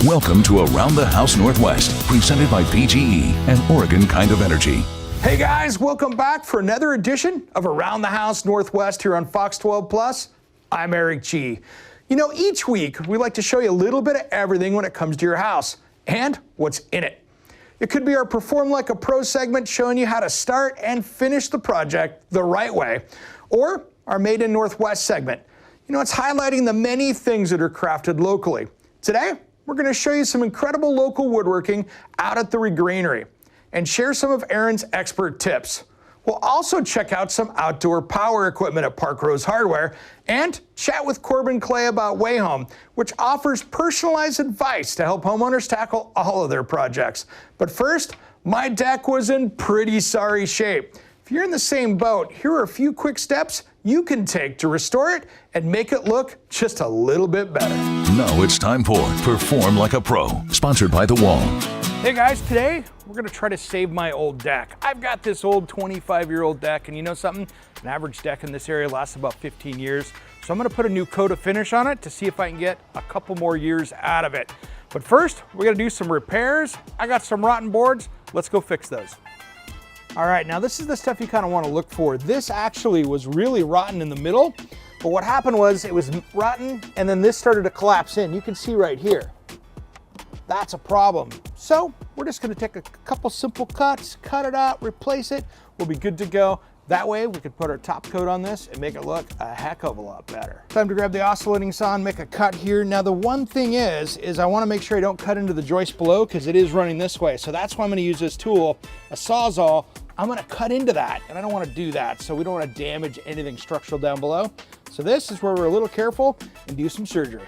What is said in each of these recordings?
Welcome to Around the House Northwest, presented by PGE and Oregon Kind of Energy. Hey guys, welcome back for another edition of Around the House Northwest here on Fox 12 Plus. I'm Eric G. You know, each week we like to show you a little bit of everything when it comes to your house and what's in it. It could be our Perform Like a Pro segment showing you how to start and finish the project the right way, or our Made in Northwest segment. You know, it's highlighting the many things that are crafted locally. Today, we're going to show you some incredible local woodworking out at the Regrainery and share some of Aaron's expert tips. We'll also check out some outdoor power equipment at Park Rose Hardware and chat with Corbin Clay about Wayhome, which offers personalized advice to help homeowners tackle all of their projects. But first, my deck was in pretty sorry shape. If you're in the same boat, here are a few quick steps you can take to restore it and make it look just a little bit better. Now it's time for Perform Like a Pro, sponsored by The Wall. Hey guys, today we're gonna try to save my old deck. I've got this old 25-year-old deck, and you know something? An average deck in this area lasts about 15 years. So I'm gonna put a new coat of finish on it to see if I can get a couple more years out of it. But first, we're gonna do some repairs. I got some rotten boards. Let's go fix those. All right, now this is the stuff you kind of want to look for. This actually was really rotten in the middle, but what happened was it was rotten and then this started to collapse in. You can see right here. That's a problem. So we're just going to take a couple simple cuts, cut it out, replace it. We'll be good to go. That way we can put our top coat on this and make it look a heck of a lot better. Time to grab the oscillating saw and make a cut here. Now the one thing is I want to make sure I don't cut into the joist below because it is running this way. So that's why I'm going to use this tool, a Sawzall. I'm going to cut into that, and I don't want to do that, so we don't want to damage anything structural down below. So this is where we're a little careful and do some surgery.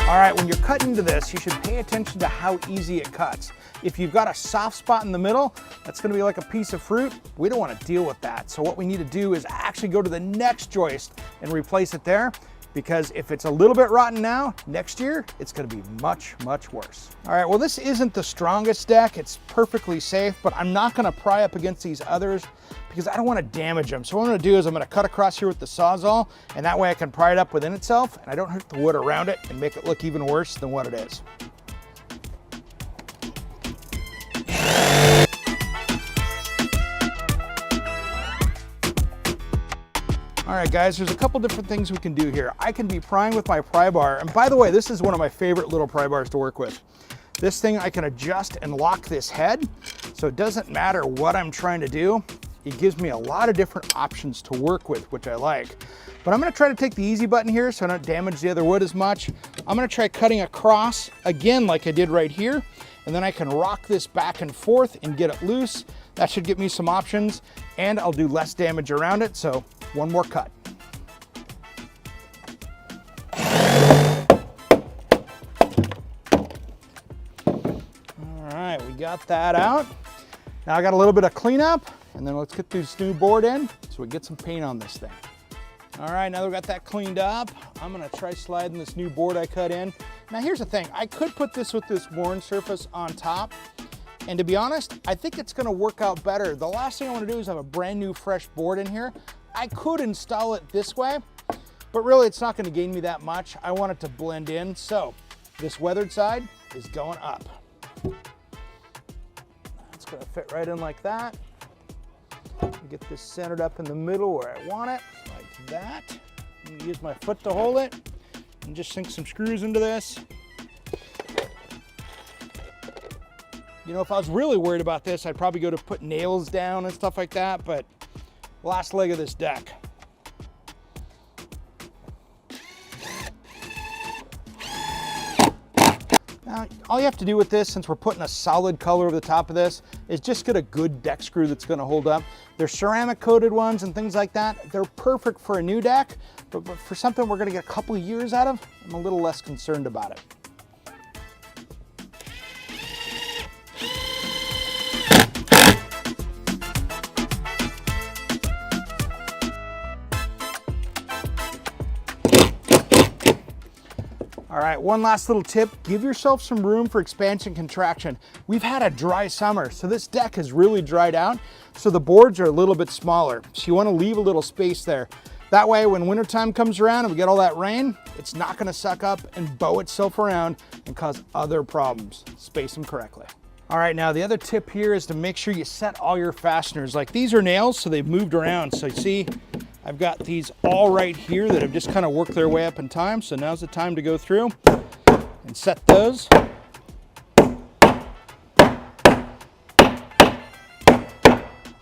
All right, when you're cutting into this, you should pay attention to how easy it cuts. If you've got a soft spot in the middle, that's gonna be like a piece of fruit. We don't wanna deal with that. So what we need to do is actually go to the next joist and replace it there, because if it's a little bit rotten now, next year, it's gonna be much, much worse. All right, well, this isn't the strongest deck. It's perfectly safe, but I'm not gonna pry up against these others because I don't wanna damage them. So what I'm gonna do is I'm gonna cut across here with the Sawzall, and that way I can pry it up within itself, and I don't hurt the wood around it and make it look even worse than what it is. All right, guys, there's a couple different things we can do here. I can be prying with my pry bar, and by the way, this is one of my favorite little pry bars to work with. This thing, I can adjust and lock this head, so it doesn't matter what I'm trying to do. It gives me a lot of different options to work with, which I like. But I'm gonna try to take the easy button here so I don't damage the other wood as much. I'm gonna try cutting across, again, like I did right here, and then I can rock this back and forth and get it loose. That should give me some options, and I'll do less damage around it, so one more cut. All right, we got that out. Now I got a little bit of cleanup, and then let's get this new board in so we get some paint on this thing. All right, now that we got that cleaned up, I'm gonna try sliding this new board I cut in. Now here's the thing, I could put this with this worn surface on top, and to be honest, I think it's gonna work out better. The last thing I wanna do is have a brand new fresh board in here. I could install it this way, but really it's not gonna gain me that much. I want it to blend in, so this weathered side is going up. It's gonna fit right in like that. Get this centered up in the middle where I want it, like that. I'm gonna use my foot to hold it and just sink some screws into this. You know, if I was really worried about this, I'd probably go to put nails down and stuff like that, but last leg of this deck. Now, all you have to do with this, since we're putting a solid color over the top of this, is just get a good deck screw that's gonna hold up. There's ceramic coated ones and things like that. They're perfect for a new deck, but for something we're gonna get a couple of years out of, I'm a little less concerned about it. All right, one last little tip. Give yourself some room for expansion contraction. We've had a dry summer, so this deck has really dried out, so the boards are a little bit smaller. So you wanna leave a little space there. That way, when wintertime comes around and we get all that rain, it's not gonna suck up and bow itself around and cause other problems. Space them correctly. All right, now the other tip here is to make sure you set all your fasteners. Like these are nails, so they've moved around. So you see, I've got these all right here that have just kind of worked their way up in time. So now's the time to go through and set those.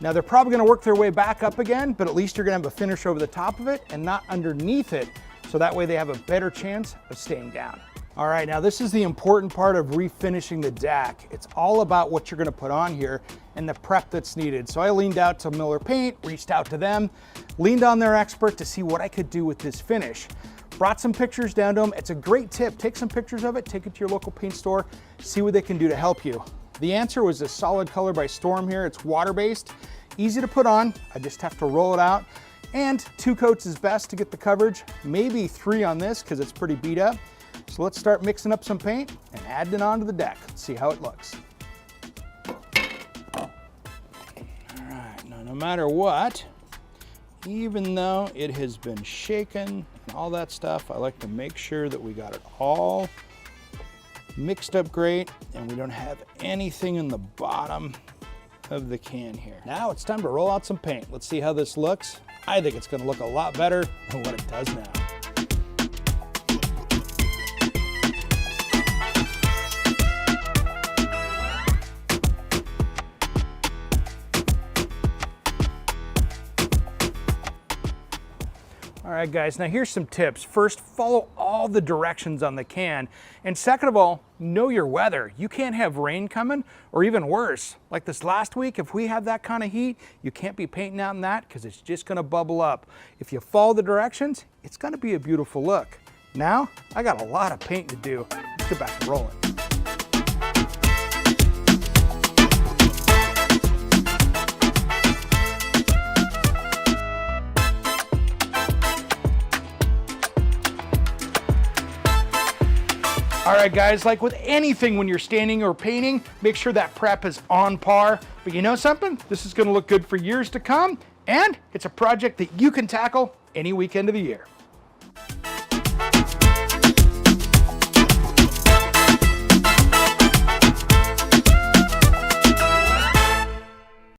Now they're probably gonna work their way back up again, but at least you're gonna have a finish over the top of it and not underneath it. So that way they have a better chance of staying down. All right, now this is the important part of refinishing the deck. It's all about what you're gonna put on here and the prep that's needed. So I leaned out to Miller Paint, reached out to them, leaned on their expert to see what I could do with this finish. Brought some pictures down to them. It's a great tip. Take some pictures of it, take it to your local paint store, see what they can do to help you. The answer was a Solid Color by Storm here. It's water-based, easy to put on. I just have to roll it out. And 2 coats is best to get the coverage, maybe 3 on this because it's pretty beat up. So let's start mixing up some paint and adding it onto the deck. Let's see how it looks. All right, now no matter what, even though it has been shaken and all that stuff, I like to make sure that we got it all mixed up great and we don't have anything in the bottom of the can here. Now it's time to roll out some paint. Let's see how this looks. I think it's gonna look a lot better than what it does now. All right, guys, now here's some tips. First, follow all the directions on the can. And second of all, know your weather. You can't have rain coming, or even worse, like this last week, if we have that kind of heat, you can't be painting out in that because it's just gonna bubble up. If you follow the directions, it's gonna be a beautiful look. Now, I got a lot of paint to do. Let's get back to rolling. All right, guys, like with anything when you're standing or painting, make sure that prep is on par. But you know something? This is gonna look good for years to come, and it's a project that you can tackle any weekend of the year.